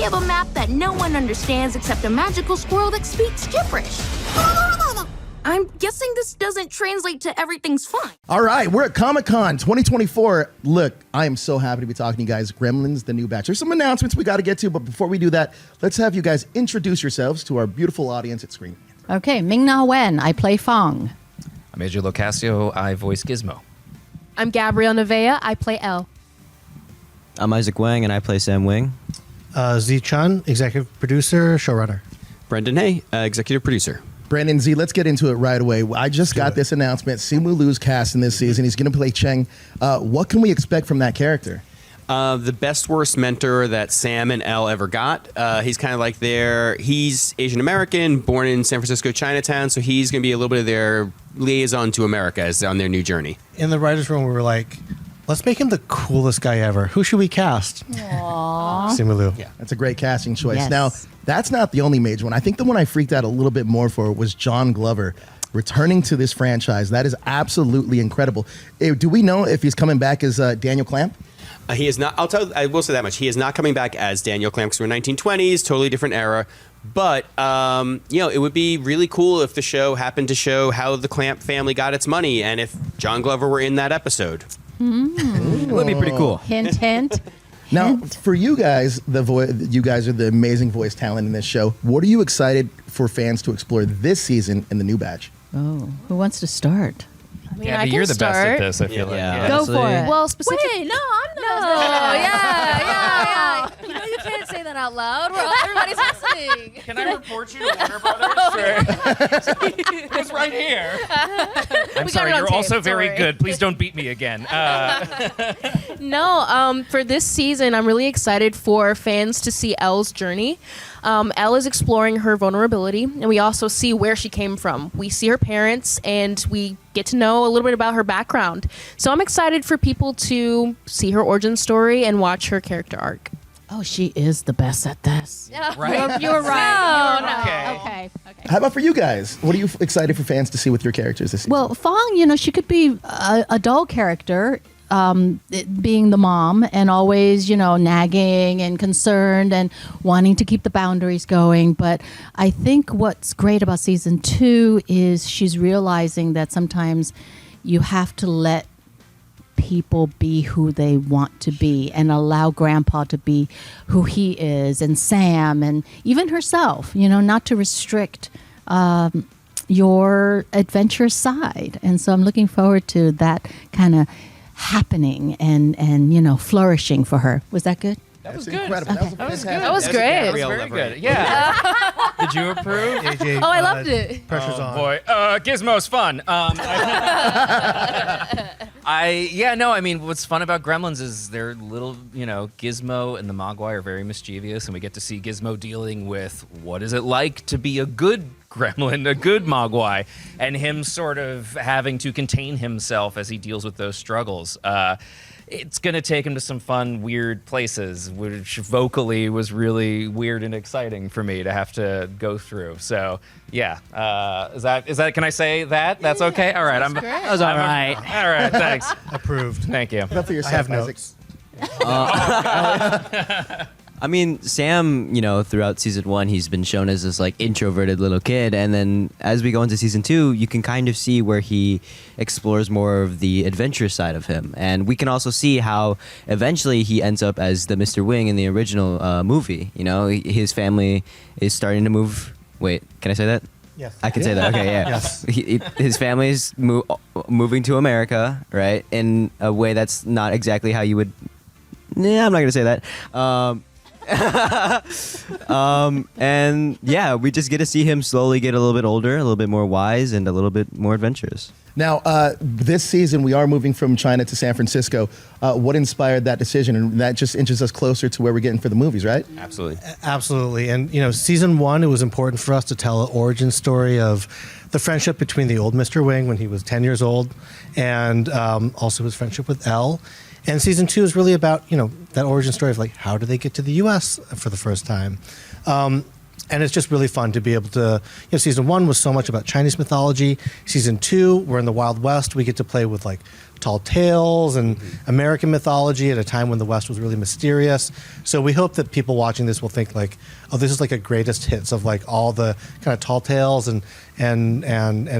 have a map that no one understands except a magical squirrel that speaks gibberish. I'm guessing this doesn't translate to everything's fine. All right, we're at Comic-Con 2024. Look, I am so happy to be talking to you guys. Gremlins, the new batch. There's some announcements we got to get to, but before we do that, let's have you guys introduce yourselves to our beautiful audience at screen. Okay, Ming-Na Wen, I play Fang. I'm Major LoCascio, I voice Gizmo. I'm Gabrielle Nevaeh, I play Elle. I'm Izaac Wang, and I play Sam Wing. Chun, executive producer, showrunner. Brendan Hay, executive producer. Brandon Z, let's get into it right away. I just got this announcement. Simu Liu's cast in this season. He's going to play Cheng. What can we expect from that character? The best worst mentor that Sam and Elle ever got. He's kind of like he's Asian American, born in San Francisco, Chinatown, so he's going to be a little bit of their liaison to America as on their new journey. In the writer's room, we were like, let's make him the coolest guy ever. Who should we cast? Aww. Simu Liu. Yeah. That's a great casting choice. Yes. Now, that's not the only major one. I think the one I freaked out a little bit more for was John Glover returning to this franchise. That is absolutely incredible. Do we know if he's coming back as Daniel Clamp? He is not. I will say that much. He is not coming back as Daniel Clamp because we're 1920s, totally different era. But it would be really cool if the show happened to show how the Clamp family got its money, and if John Glover were in that episode. It would be pretty cool. Hint, hint. Now, for you guys, you guys are the amazing voice talent in this show. What are you excited for fans to explore this season in the new batch? Oh, who wants to start? I mean, Yeah, I can you're the start. best at this, I feel like. Yeah. Go Honestly. for it. Well, specifically. Wait, no, I'm No, not. yeah. You know you can't say that out loud. Everybody's listening. Can I report you to Warner Brothers? It was right here. I'm We got sorry, it on you're tape, also don't very worry. good. Please don't beat me again. No, for this season, I'm really excited for fans to see Elle's journey. Elle is exploring her vulnerability, and we also see where she came from. We see her parents, and we get to know a little bit about her background. So I'm excited for people to see her origin story and watch her character arc. Oh, she is the best at this. Right? You're right. No, no. Okay. How about for you guys? What are you excited for fans to see with your characters this season? Well, Fang, she could be a dull character, being the mom and always, nagging and concerned and wanting to keep the boundaries going. But I think what's great about season 2 is she's realizing that sometimes you have to let people be who they want to be and allow Grandpa to be who he is, and Sam, and even herself, not to restrict your adventurous side. And so I'm looking forward to that kind of happening and flourishing for her. Was that good? That was That's good. incredible. That was fantastic. That was great. Gabrielle Very Leverett. good. Yeah. Did you approve? AJ, Oh, I loved it. Pressure's on. Boy, Gizmo's fun. I mean, what's fun about Gremlins is they're little, Gizmo and the Mogwai are very mischievous, and we get to see Gizmo dealing with what is it like to be a good gremlin, a good Mogwai, and him sort of having to contain himself as he deals with those struggles. It's going to take him to some fun, weird places, which vocally was really weird and exciting for me to have to go through. So, yeah. Is that, can I say that? That's okay? All right. That was all right. All right. Thanks. Approved. Thank you. How about for yourself, I have Isaac? notes. I mean, Sam, throughout season 1, he's been shown as this introverted little kid, and then as we go into season 2, you can kind of see where he explores more of the adventurous side of him, and we can also see how eventually he ends up as the Mr. Wing in the original movie. His family is starting to move. Wait, can I say that? Yes. I can say that. Okay, yeah. Yes. His family's moving to America, right? In a way that's not exactly how you would. Yeah, I'm not gonna say that. And yeah, we just get to see him slowly get a little bit older, a little bit more wise, and a little bit more adventurous. Now, this season, we are moving from China to San Francisco. What inspired that decision? And that just inches us closer to where we're getting for the movies, right? Absolutely. Absolutely. And, season 1, it was important for us to tell an origin story of the friendship between the old Mr. Wing when he was 10 years old, and also his friendship with Elle. And season 2 is really about, that origin story of how do they get to the U.S. for the first time. And it's just really fun to be able to, season 1 was so much about Chinese mythology. Season 2, we're in the Wild West. We get to play with like tall tales and American mythology at a time when the West was really mysterious. So we hope that people watching this will think like, oh, this is like a greatest hits of like all the kind of tall tales and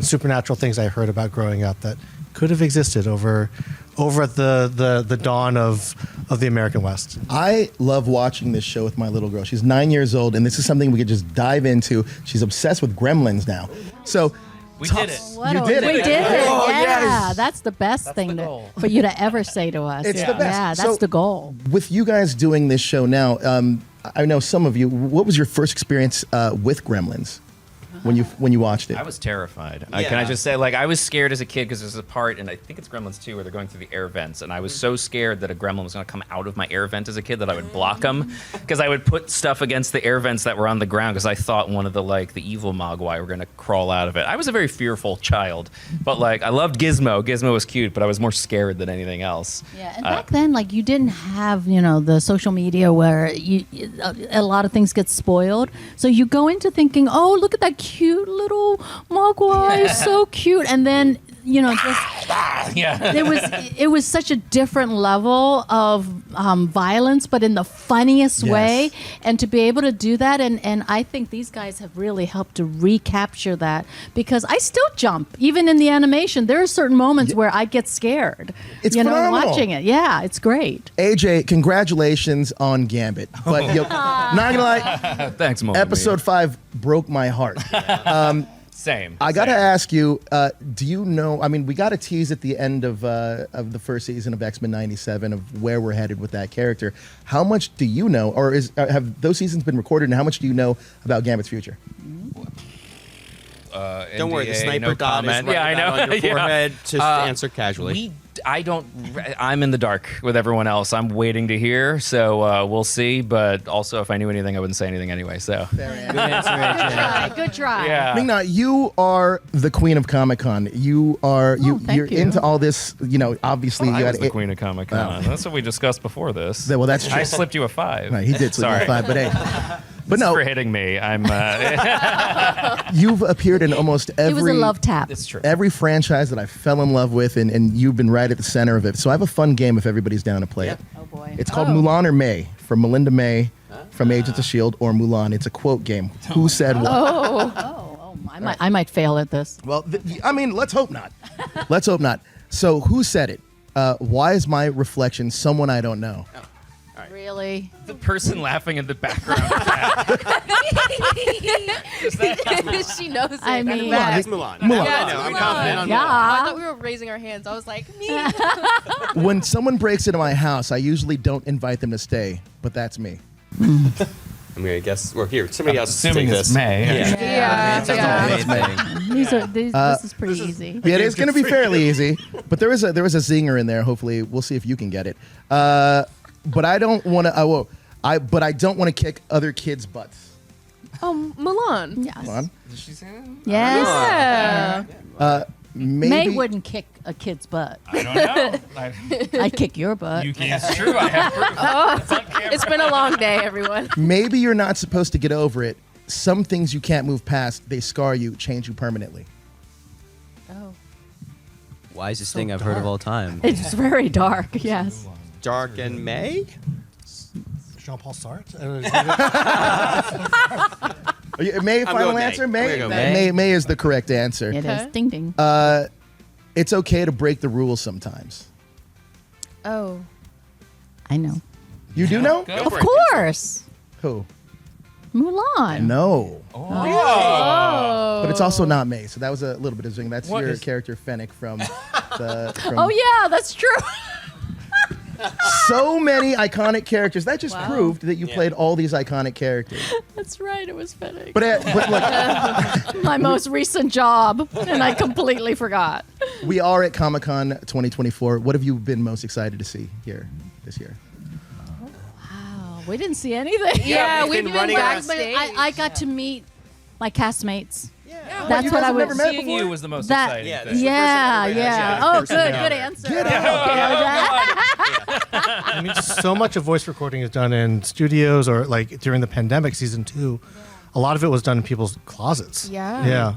supernatural things I heard about growing up that could have existed over at the dawn of the American West. I love watching this show with my little girl. She's 9 years old, and this is something we could just dive into. She's obsessed with Gremlins now. So We did it. You did it. We did it. Oh, yeah, yes. that's the best thing the goal. for you to ever say to us. It's yeah. the best. Yeah, that's So- the goal. With you guys doing this show now, I know some of you. What was your first experience with Gremlins when you watched it? I was terrified. Can Yeah. I just say, like, I was scared as a kid because there's a part, and I think it's Gremlins 2, where they're going through the air vents, and I was so scared that a gremlin was going to come out of my air vent as a kid that I would block them because I would put stuff against the air vents that were on the ground because I thought one of the evil Mogwai were going to crawl out of it. I was a very fearful child, but I loved Gizmo. Gizmo was cute, but I was more scared than anything else. Yeah, and back then, you didn't have, the social media where a lot of things get spoiled. So you go into thinking, oh, look at that cute little Mogwai, so cute, and then just Yeah. it was such a different level of violence, but in the funniest Yes. way. And to be able to do that, and I think these guys have really helped to recapture that because I still jump, even in the animation. There are certain moments where I get scared. It's phenomenal. Watching it. Yeah, it's great. AJ, congratulations on Gambit. But not gonna lie, Thanks, Mo. episode 5 broke my heart. Same. I gotta Same. ask you, do you know? I mean, we got a tease at the end of the first season of X-Men '97 of where we're headed with that character. How much do you know, or have those seasons been recorded? And how much do you know about Gambit's future? Don't worry, the NDA, sniper no god comment. is Yeah, I know. on your Yeah. forehead to answer casually. I'm in the dark with everyone else. I'm waiting to hear, so we'll see. But also, if I knew anything, I wouldn't say anything anyway. So, Good answer, AJ. Good try. yeah. Ming-Na, you are the queen of Comic-Con. You are thank you're you. into all this. Obviously I you was got the queen of Comic Con. That's what we discussed before this. Well, that's true. I slipped you a 5. Right, he did slip Sorry. you a 5, but hey. But Thanks no, for hitting me. I'm. you've appeared in almost every. It was a love tap. It's true. Every franchise that I fell in love with, and you've been right at the center of it. So I have a fun game if everybody's down to play it. Oh boy. It's called Mulan or May, from Melinda May from Agents of S.H.I.E.L.D. or Mulan. It's a quote game. Who said what? Oh, I might fail at this. Well, let's hope not. Let's hope not. So who said it? Why is my reflection someone I don't know? Really? The person laughing in the background. She knows it. I mean- Bad. It's Mulan. Mulan. Yeah, no, I'm confident on Yeah. Mulan. I thought we were raising our hands. I was like, me. When someone breaks into my house, I usually don't invite them to stay, but that's me. I'm gonna guess. Or here, somebody else. Assuming take it's this. May. Yeah. These this is pretty easy. Yeah, it is going to be fairly easy, but there was a zinger in there. Hopefully, we'll see if you can get it. But I don't want to. I don't want to kick other kids' butts. Oh, Mulan. Yes. Come on. Yes. Maybe. May wouldn't kick a kid's butt. I don't know. I'd kick your butt. It's true. I have proof. It's on camera. It's been a long day, everyone. Maybe you're not supposed to get over it. Some things you can't move past. They scar you, change you permanently. Oh. Wisest thing I've heard of all time. It's very dark. Yes. Dark and May. Jean-Paul Sartre? May, final going May. answer? I'm May? gonna go May is the correct answer. It is. Ding ding. It's okay to break the rules sometimes. Oh. I know. You do know? Go Of for it. course. Who? Mulan. No. Oh. But it's also not May, so that was a little bit of zing. That's What your is- character Fennec from Oh yeah, that's true. so many iconic characters. That just proved that you played all these iconic characters. That's right. It was fitting. But look, My most recent job, and I completely forgot. we are at Comic-Con 2024. What have you been most excited to see here this year? Wow, we didn't see anything. Yeah, we've we've been been running around. But I got to meet my castmates. you That's guys what I have was. never met Seeing before? you was the most That- exciting Yeah, thing. that's the Yeah, first time everybody yeah. has Oh, person good now. answer. Get out. I mean, so much of voice recording is done in studios or like during the pandemic season 2. a lot of it was done in people's closets. Yeah. Yeah.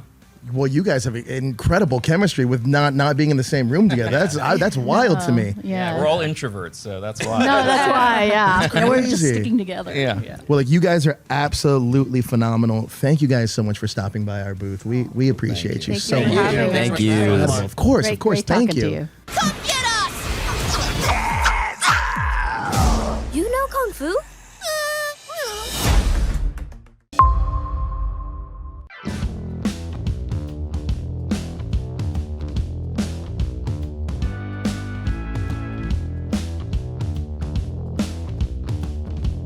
Well, you guys have incredible chemistry with not being in the same room together. That's wild to me. Yeah. We're all introverts, so that's why. No, that's why. Yeah. And we're just crazy. sticking together. Yeah. Well, like you guys are absolutely phenomenal. Thank you guys so much for stopping by our booth. We appreciate you Thank so you for much. having us. Thank you. Of course, Great, of course. great Thank talking you. to you.